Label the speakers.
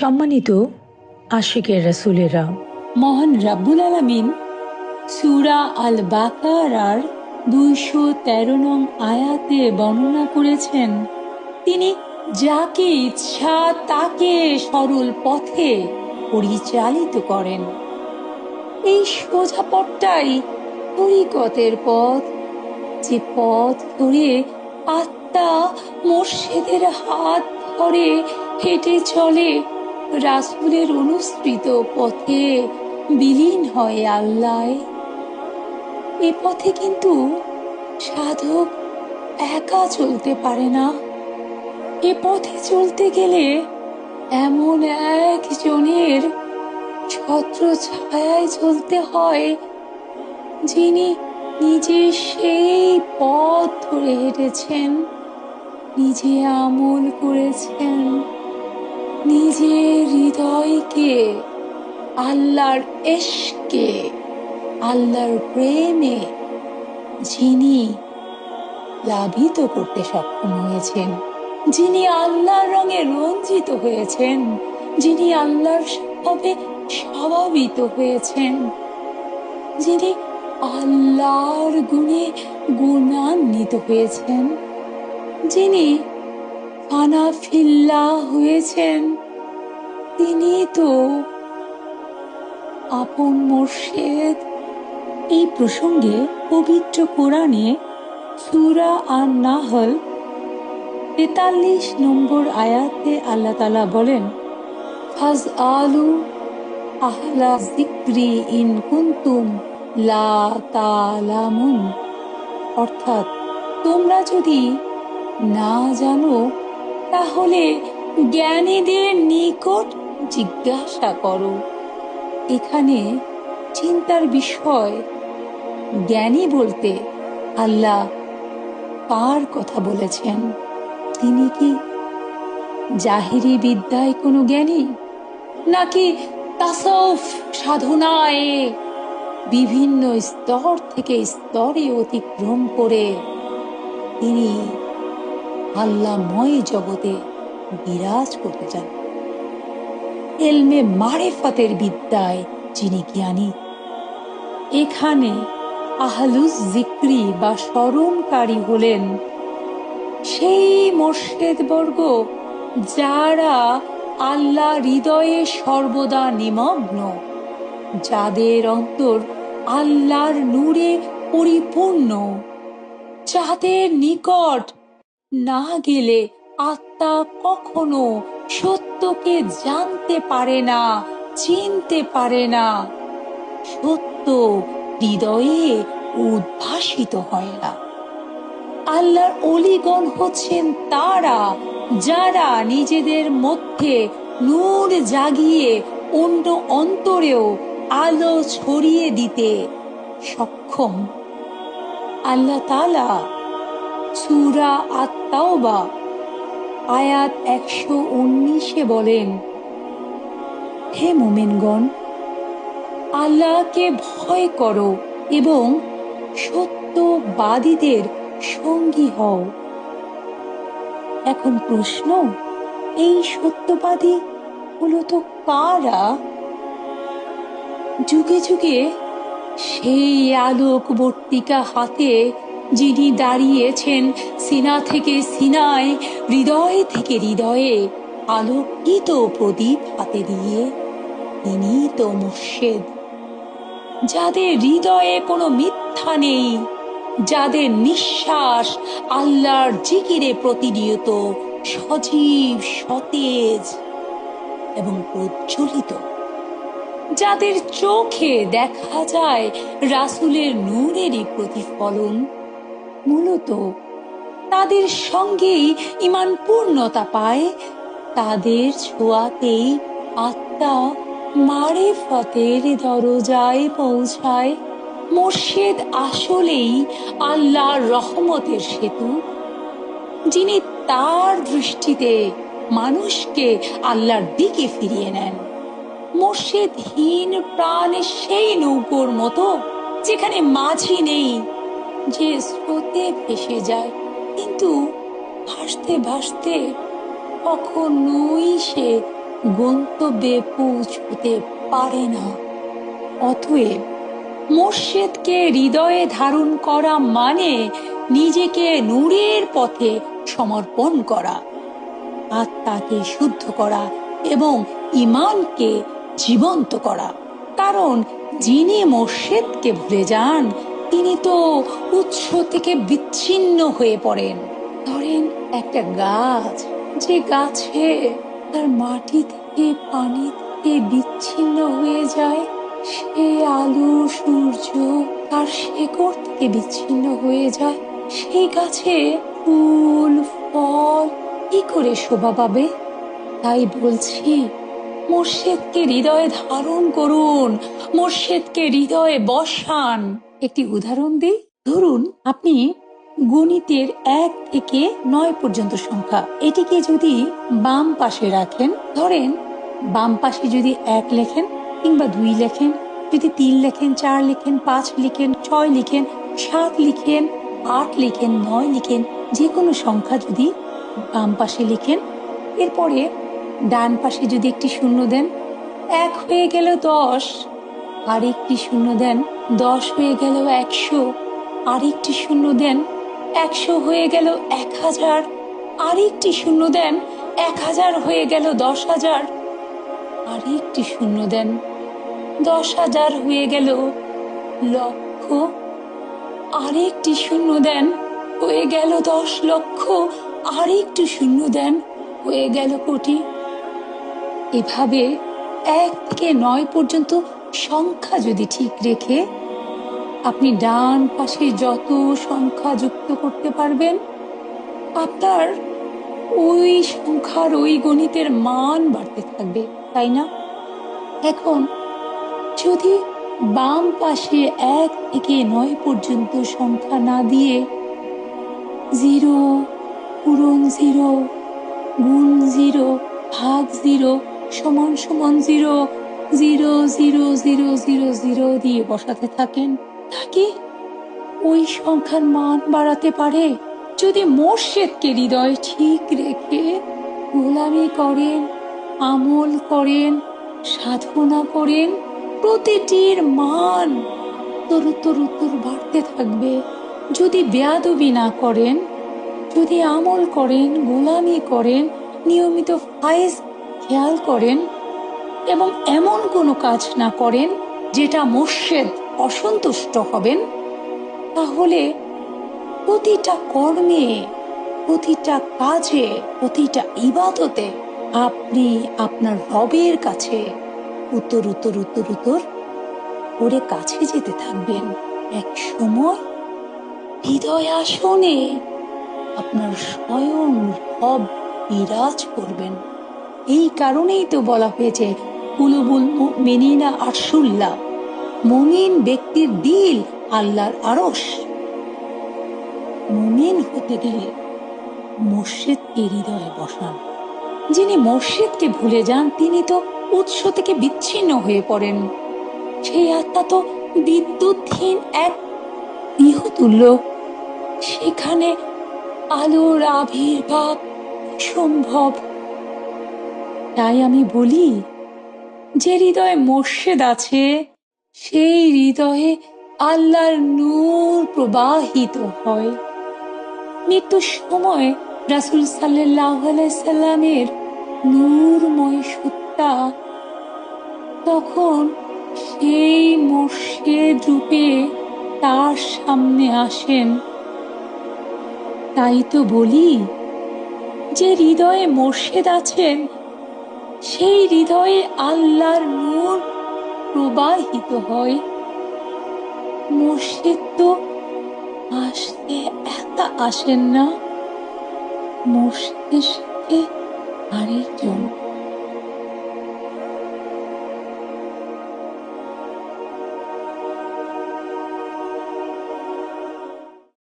Speaker 1: সম্মানিত আশিকের রাসূলেরা,
Speaker 2: মহান রাব্বুল আলামিন সূরা আল বাকারার 213 নং আয়াতে বর্ণনা করেছেন, তিনি যাকে ইচ্ছা তাকে সরল পথে পরিচালিত করেন। এই সোজা পথটাই তরিকতের পথ, যে পথ ধরে আত্মা মুর্শিদের হাত ধরে হেঁটে চলে, রাসূলের অনুসৃত পথে বিলীন হয় আল্লাহ। এ পথে কিন্তু সাধক একা চলতে পারে না। এ পথে চলতে গেলে এমন একজনের ছত্র ছায়ায় চলতে হয়, যিনি নিজে সেই পথ ধরে হেঁটেছেন, নিজে আমল করেছেন, নিজের হৃদয়কে আল্লাহর ইশকে, আল্লাহর প্রেমে যিনি প্লাবিত করতে সক্ষম হয়েছেন, যিনি আল্লাহর রঙে রঞ্জিত হয়েছেন, যিনি আল্লাহর স্বভাবে স্বভাবিত হয়েছেন, যিনি আল্লাহর গুণে গুণান্বিত হয়েছেন, যিনি ফানাফিল্লাহ হয়েছেন, তিনি তো আপন মুর্শিদ। এই প্রসঙ্গে পবিত্র কোরআনে সূরা আন-নাহল 43 নম্বর আয়াতে আল্লাহ তাআলা বলেন, ফাসআলু আহলা যিকরি ইন কুনতুম লা তা'লামুন, অর্থাৎ তোমরা যদি না জানো তাহলে জ্ঞানীদের নিকট জিজ্ঞাসা করো। এখানে চিন্তার বিষয়, জ্ঞানী বলতে আল্লাহ কার কথা বলেছেন? তিনি কি জাহিরি বিদ্যায় কোনো জ্ঞানী, নাকি তাসাউফ সাধনায় বিভিন্ন স্তর থেকে স্তরে অতিক্রম করে তিনি আল্লাহময় জগতে বিরাজ করতে চান? ইলমে মারিফাতের বিদ্যায় যিনি জ্ঞানী, এখানে আহলুজ যিকরি বা স্মরণকারী হলেন সেই মুর্শিদ বর্গ যারা আল্লাহ হৃদয়ে সর্বদা নিমগ্ন, যাদের অন্তর আল্লাহর নূরে পরিপূর্ণ, যাদের নিকট না গেলে আত্মা কখনো সত্যকে জানতে পারে না, চিনতে পারে না, সত্য হৃদয়ে উদ্ভাসিত হয় না। আল্লাহর ওলিগণ হচ্ছেন তারা যারা নিজেদের মধ্যে নূর জাগিয়ে অন্য অন্তরেও আলো ছড়িয়ে দিতে সক্ষম। আল্লাহ তাআলা সূরা আত-তাওবা আয়াত 119-এ বলেন, হে মুমিনগণ, আল্লাহকে ভয় করো এবং সত্যবাদীদের সঙ্গী হও। এখন প্রশ্ন, এই সত্যবাদী মূলত কারা? যুগে যুগে সেই আলোকবর্তিকা হাতে যিনি দাঁড়িয়েছেন সিনা থেকে সিনায়, হৃদয় থেকে হৃদয়ে আলোকিত প্রদীপ হাতে দিয়ে, তিনি তো মুর্শিদ। যাদের হৃদয়ে কোনো মিথ্যা নেই, যাদের নিঃশ্বাস আল্লাহর জিকিরে প্রতিনিয়ত সজীব, সতেজ এবং প্রজ্বলিত, যাদের চোখে দেখা যায় রাসূলের নূরেরই প্রতিফলন, মূলত তাদের সঙ্গেই ঈমান পূর্ণতা পায়, তাদের ছোঁয়াতেই আত্মা মারিফতের দরজায় পৌঁছায়। মুর্শিদ আসলেই আল্লাহর রহমতের সেতু, যিনি তার দৃষ্টিতে মানুষকে আল্লাহর দিকে ফিরিয়ে নেন। মুর্শিদহীন প্রাণ সেই নৌকোর মতো যেখানে মাঝি নেই, যে স্রোতে ভেসে যায়, কিন্তু ভাসতে ভাসতে কখনোই সে গন্তব্যে পৌঁছতে পারে না। অতএব মোর্শেদকে হৃদয়ে ধারণ করা মানে নিজেকে নূরের পথে সমর্পণ করা, আত্মাকে শুদ্ধ করা এবং ঈমানকে জীবন্ত করা। কারণ যিনি মোর্শেদকে ভুলে যান তিনি তো উৎস থেকে বিচ্ছিন্ন হয়ে পড়েন। ধরেন একটা গাছ, যে গাছে তার মাটি থেকে পানি থেকে বিচ্ছিন্ন হয়ে যায়, সে আলো সূর্য তার শেকড় থেকে বিচ্ছিন্ন হয়ে যায়, সেই গাছে ফুল ফল কি করে শোভা পাবে? তাই বলছি, মোর্শেদকে হৃদয়ে ধারণ করুন, মোর্শেদকে হৃদয়ে বসান। একটি উদাহরণ দিই। ধরুন আপনি গণিতের 1 থেকে 9 পর্যন্ত সংখ্যা, এটিকে যদি বাম পাশে রাখেন, ধরেন বাম পাশে যদি 1 লেখেন কিংবা 2 লেখেন, যদি 3 লেখেন, 4 লিখেন, 5 লিখেন, 6 লিখেন, 7 লিখেন, 8 লিখেন, 9 লিখেন, যে কোনো সংখ্যা যদি বাম পাশে লিখেন, এরপরে ডান পাশে যদি একটি শূন্য দেন, 1 হয়ে গেল 10, আর একটি শূন্য দেন, 10 হয়ে গেল 100, আর একটি শূন্য দেন, 100 হয়ে গেল 1000, আর একটি শূন্য দেন, 1000 হয়ে গেল 10,000, আর একটি শূন্য দেন, 10,000 হয়ে গেল লক্ষ, আর একটি শূন্য দেন, হয়ে গেল 10 লক্ষ, আর একটু শূন্য দেন, হয়ে গেল কোটি। এভাবে 1 থেকে 9 পর্যন্ত সংখ্যা যদি ঠিক রেখে আপনি ডান পাশে যত সংখ্যা যুক্ত করতে পারবেন, আপনার ওই সংখ্যার ওই গণিতের মান বাড়তে থাকবে, তাই না? এখন যদি বাম পাশে 1 থেকে 9 পর্যন্ত সংখ্যা না দিয়ে 0 পূরণ 0 গুণ 0 ভাগ 0 সমান সমান 0 0 0 0 0 0 দিয়ে বসাতে থাকেন, তাকে ওই সংখ্যার মান বাড়াতে পারে? যদি মোর্শেদকে হৃদয় ঠিক রেখে গোলামি করেন, আমল করেন, সাধনা করেন, প্রতিটির মান উত্তর বাড়তে থাকবে। যদি বেয়াদবি না করেন, যদি আমল করেন, গোলামি করেন, নিয়মিত ফায়েজ খেয়াল করেন এবং এমন কোনো কাজ না করেন যেটা মোর্শেদ অসন্তুষ্ট হবেন, তাহলে প্রতিটা কর্মে, প্রতিটা কাজে, প্রতিটা ইবাদতে আপনি আপনার রবের কাছে উত্তর করে কাছে যেতে থাকবেন। এক সময় হৃদয় আসনে আপনার স্বয়ং রব বিরাজ করবেন। এই কারণেই তো বলা হয়েছে কুলুবুল মুমিনিনা আরশুল্লাহ, মুমিন ব্যক্তির দিল আল্লাহর আরশ। মুমিন হতে গেলে মোর্শেদকে হৃদয়ে বসান। যিনি মোর্শেদকে ভুলে যান তিনি তো উৎস থেকে বিচ্ছিন্ন হয়ে পড়েন। সেই আত্মা তো বিদ্যুৎহীন এক গৃহতুল্য, সেখানে আলোর আবির্ভাব সম্ভব। তাই আমি বলি, যে হৃদয়ে মোর্শেদ আছে সেই হৃদয়ে আল্লাহর নূর প্রবাহিত হয়। মৃত্যুর সময় রাসূল সাল্লাল্লাহু আলাইহি সাল্লামের নূরময় সত্তা তখন সেই মোর্শেদ রূপে তার সামনে আসেন। তাই তো বলি, যে হৃদয়ে মোর্শেদ আছেন সেই হৃদয়ে আল্লাহর নূর প্রবাহিত হয়। মোর্শেদ তো আসতে একা আসেন না, মোর্শেদের সাথে আরেকজন